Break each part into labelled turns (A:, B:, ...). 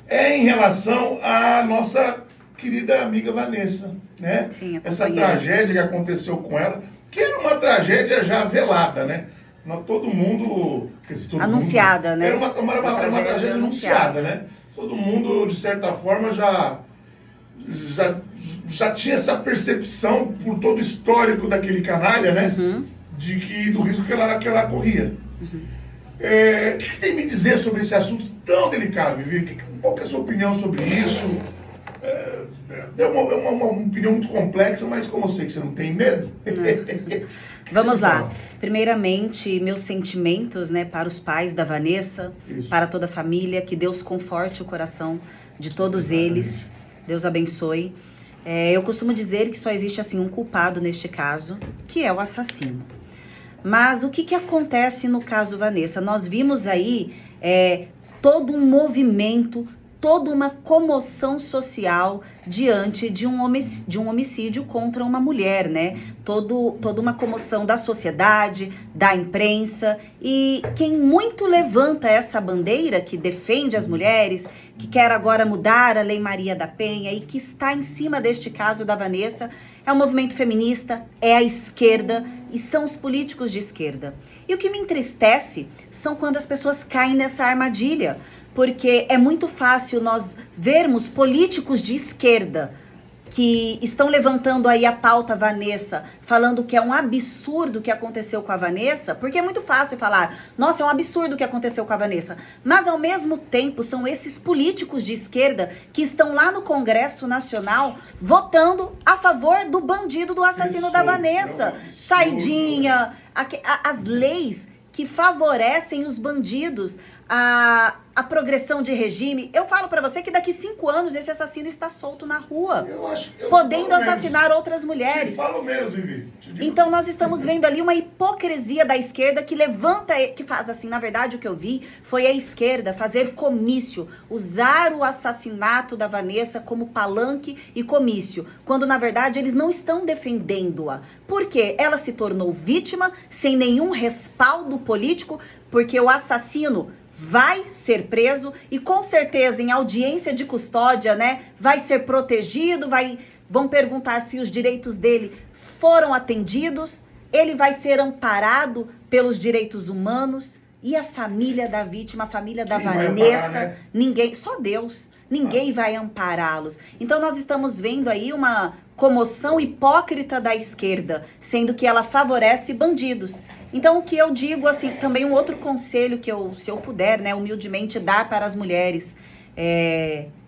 A: é em relação à nossa querida amiga Vanessa, né?
B: Sim,
A: essa tragédia que aconteceu com ela, que era uma tragédia já velada, né? Todo mundo...
B: Anunciada,
A: mundo,
B: né?
A: Era uma tragédia anunciada, né? Todo mundo, de certa forma, já tinha essa percepção por todo o histórico daquele canalha, né? Do risco que ela corria. O que você tem a me dizer sobre esse assunto tão delicado, Vivi? Qual que é a sua opinião sobre isso? É uma opinião muito complexa, mas como eu sei que você não tem medo...
B: Vamos lá. Primeiramente, meus sentimentos, né, para os pais da Vanessa, para toda a família, que Deus conforte o coração de todos eles. Deus abençoe. Eu costumo dizer que só existe assim um culpado neste caso, que é o assassino. Mas o que acontece no caso Vanessa? Nós vimos aí todo um movimento, toda uma comoção social diante de um homicídio contra uma mulher, né? Toda uma comoção da sociedade, da imprensa, e quem muito levanta essa bandeira, que defende as mulheres, que quer agora mudar a Lei Maria da Penha e que está em cima deste caso da Vanessa, é o movimento feminista, é a esquerda e são os políticos de esquerda. E o que me entristece são quando as pessoas caem nessa armadilha, porque é muito fácil nós vermos políticos de esquerda que estão levantando aí a pauta Vanessa, falando que é um absurdo o que aconteceu com a Vanessa, porque é muito fácil falar, nossa, é um absurdo o que aconteceu com a Vanessa, mas ao mesmo tempo são esses políticos de esquerda que estão lá no Congresso Nacional votando a favor do bandido, do assassino da Vanessa, saidinha, as leis que favorecem os bandidos, a progressão de regime. Eu falo pra você que daqui 5 anos esse assassino está solto na rua, podendo assassinar outras mulheres.
A: Te falo mesmo, Vivi.
B: Então nós estamos vendo ali uma hipocrisia da esquerda que levanta, que faz assim, na verdade o que eu vi foi a esquerda fazer comício, usar o assassinato da Vanessa como palanque e comício, quando na verdade eles não estão defendendo-a. Por quê? Ela se tornou vítima sem nenhum respaldo político, porque o assassino vai ser preso e com certeza em audiência de custódia, né, vai ser protegido, vão perguntar se os direitos dele foram atendidos, ele vai ser amparado pelos direitos humanos e a família da vítima, a família da Vanessa,
A: né?
B: Ninguém, só Deus, ninguém vai ampará-los. Então nós estamos vendo aí uma comoção hipócrita da esquerda, sendo que ela favorece bandidos. Então, o que eu digo, assim, também um outro conselho que se eu puder, né, humildemente dar para as mulheres,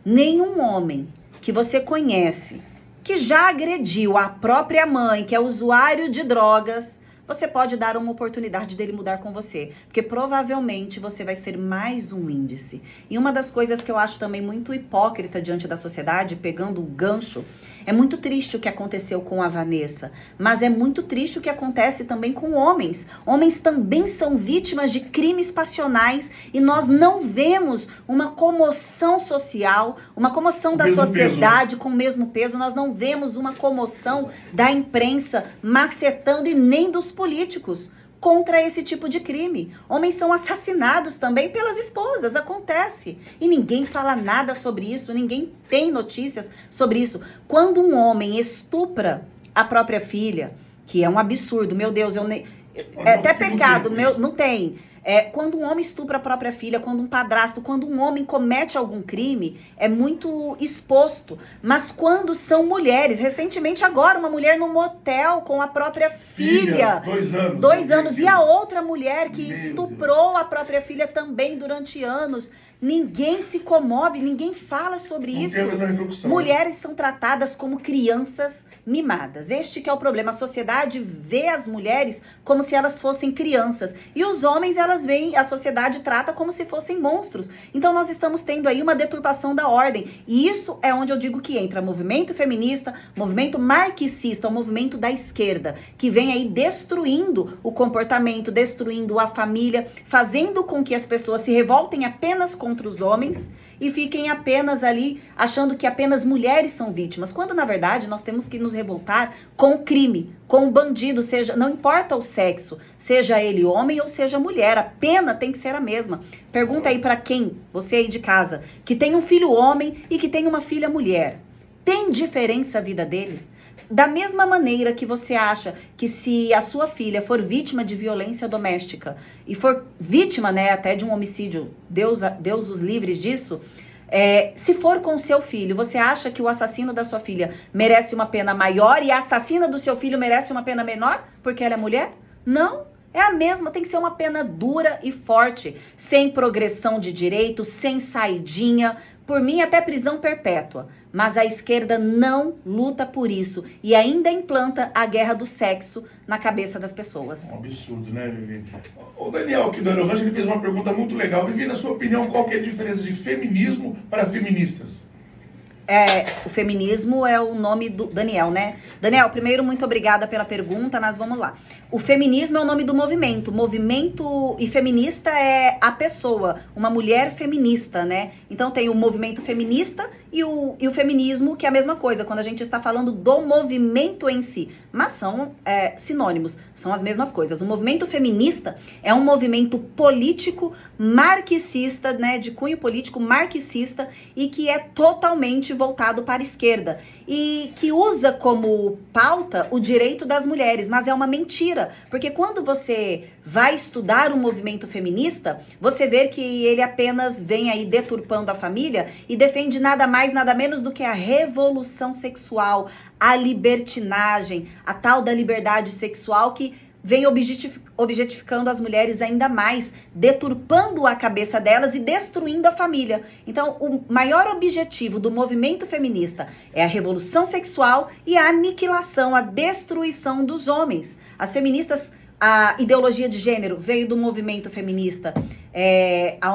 B: nenhum homem que você conhece que já agrediu a própria mãe, que é usuário de drogas, você pode dar uma oportunidade dele mudar com você, porque provavelmente você vai ser mais um índice. E uma das coisas que eu acho também muito hipócrita diante da sociedade, pegando o gancho, é muito triste o que aconteceu com a Vanessa, mas é muito triste o que acontece também com homens. Homens também são vítimas de crimes passionais e nós não vemos uma comoção social, uma comoção da sociedade com o mesmo peso, nós não vemos uma comoção da imprensa macetando e nem dos políticos contra esse tipo de crime. Homens são assassinados também pelas esposas, acontece. E ninguém fala nada sobre isso, ninguém tem notícias sobre isso. Quando um homem estupra a própria filha, que é um absurdo, meu Deus, é até pecado, não tem. Quando um homem estupra a própria filha, quando um padrasto, quando um homem comete algum crime, é muito exposto. Mas quando são mulheres, recentemente agora, uma mulher num motel com a própria filha.
A: 2 anos.
B: 2 anos. E a outra mulher que estuprou a própria filha também durante anos. Ninguém se comove, ninguém fala sobre isso. Mulheres são tratadas como crianças mimadas. Este que é o problema. A sociedade vê as mulheres como se elas fossem crianças. E os homens, elas veem, a sociedade trata como se fossem monstros. Então nós estamos tendo aí uma deturpação da ordem. E isso é onde eu digo que entra movimento feminista, movimento marxista, o movimento da esquerda, que vem aí destruindo o comportamento, destruindo a família, fazendo com que as pessoas se revoltem apenas contra os homens e fiquem apenas ali achando que apenas mulheres são vítimas, quando na verdade nós temos que nos revoltar com o crime, com o bandido, seja, não importa o sexo, seja ele homem ou seja mulher, a pena tem que ser a mesma. Pergunta aí pra quem, você aí de casa, que tem um filho homem e que tem uma filha mulher. Tem diferença a vida dele? Da mesma maneira que você acha que se a sua filha for vítima de violência doméstica e for vítima, né, até de um homicídio, Deus os livres disso, se for com o seu filho, você acha que o assassino da sua filha merece uma pena maior e a assassina do seu filho merece uma pena menor porque ela é mulher? Não. É a mesma, tem que ser uma pena dura e forte, sem progressão de direito, sem saidinha, por mim até prisão perpétua. Mas a esquerda não luta por isso e ainda implanta a guerra do sexo na cabeça das pessoas.
A: Um absurdo, né, Vivi? O Daniel aqui do Aerorange, ele fez uma pergunta muito legal. Vivi, na sua opinião, qual que é a diferença de feminismo para feministas?
B: O feminismo é o nome do Daniel, né? Daniel, primeiro, muito obrigada pela pergunta, mas vamos lá. O feminismo é o nome do movimento. Movimento e feminista é a pessoa, uma mulher feminista, né? Então tem o movimento feminista e o feminismo, que é a mesma coisa, quando a gente está falando do movimento em si. Mas são sinônimos, são as mesmas coisas. O movimento feminista é um movimento político marxista, né? De cunho político marxista e que é totalmente voltado para a esquerda e que usa como pauta o direito das mulheres, mas é uma mentira, porque quando você vai estudar o movimento feminista, você vê que ele apenas vem aí deturpando a família e defende nada mais, nada menos do que a revolução sexual, a libertinagem, a tal da liberdade sexual que vem objetificando as mulheres ainda mais, deturpando a cabeça delas e destruindo a família. Então, o maior objetivo do movimento feminista é a revolução sexual e a aniquilação, a destruição dos homens. As feministas, a ideologia de gênero veio do movimento feminista,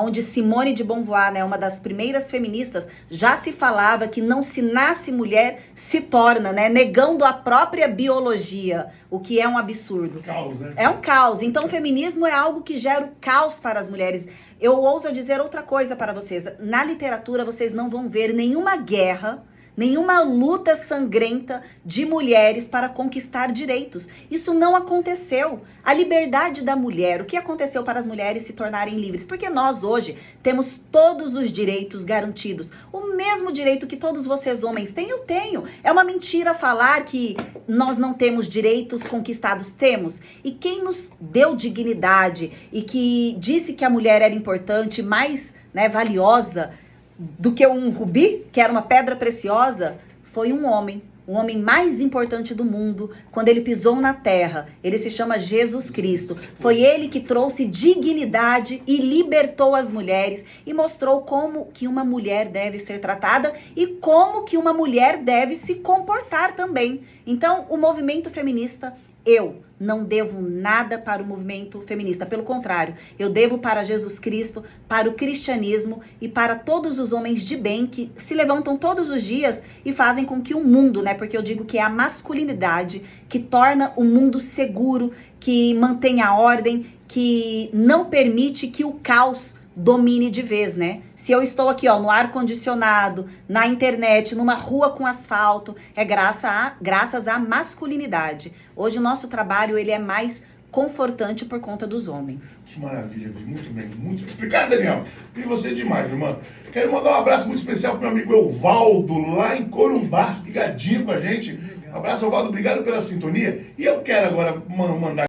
B: onde Simone de Beauvoir, né, uma das primeiras feministas, já se falava que não se nasce mulher, se torna, né, negando a própria biologia, o que é um absurdo.
A: Caos, né?
B: É um caos. Então, o feminismo é algo que gera o caos para as mulheres. Eu ouso dizer outra coisa para vocês. Na literatura, vocês não vão ver nenhuma guerra, nenhuma luta sangrenta de mulheres para conquistar direitos. Isso não aconteceu. A liberdade da mulher, o que aconteceu para as mulheres se tornarem livres? Porque nós hoje temos todos os direitos garantidos. O mesmo direito que todos vocês homens têm, eu tenho. É uma mentira falar que nós não temos direitos conquistados. Temos. E quem nos deu dignidade e que disse que a mulher era importante, mais, né, valiosa do que um rubi, que era uma pedra preciosa, foi um homem. O homem mais importante do mundo, quando ele pisou na terra. Ele se chama Jesus Cristo. Foi ele que trouxe dignidade e libertou as mulheres e mostrou como que uma mulher deve ser tratada e como que uma mulher deve se comportar também. Então, o movimento feminista, eu não devo nada para o movimento feminista. Pelo contrário, eu devo para Jesus Cristo, para o cristianismo e para todos os homens de bem que se levantam todos os dias e fazem com que o mundo, né? Porque eu digo que é a masculinidade que torna o mundo seguro, que mantém a ordem, que não permite que o caos domine de vez, né? Se eu estou aqui, ó, no ar-condicionado, na internet, numa rua com asfalto, é graças à masculinidade. Hoje o nosso trabalho, ele é mais confortante por conta dos homens.
A: Que maravilha, Vi. Muito bem, muito explicado, Daniel. E você demais, irmã. Quero mandar um abraço muito especial pro meu amigo Evaldo, lá em Corumbá, ligadinho com a gente. Um abraço, Evaldo, obrigado pela sintonia. E eu quero agora mandar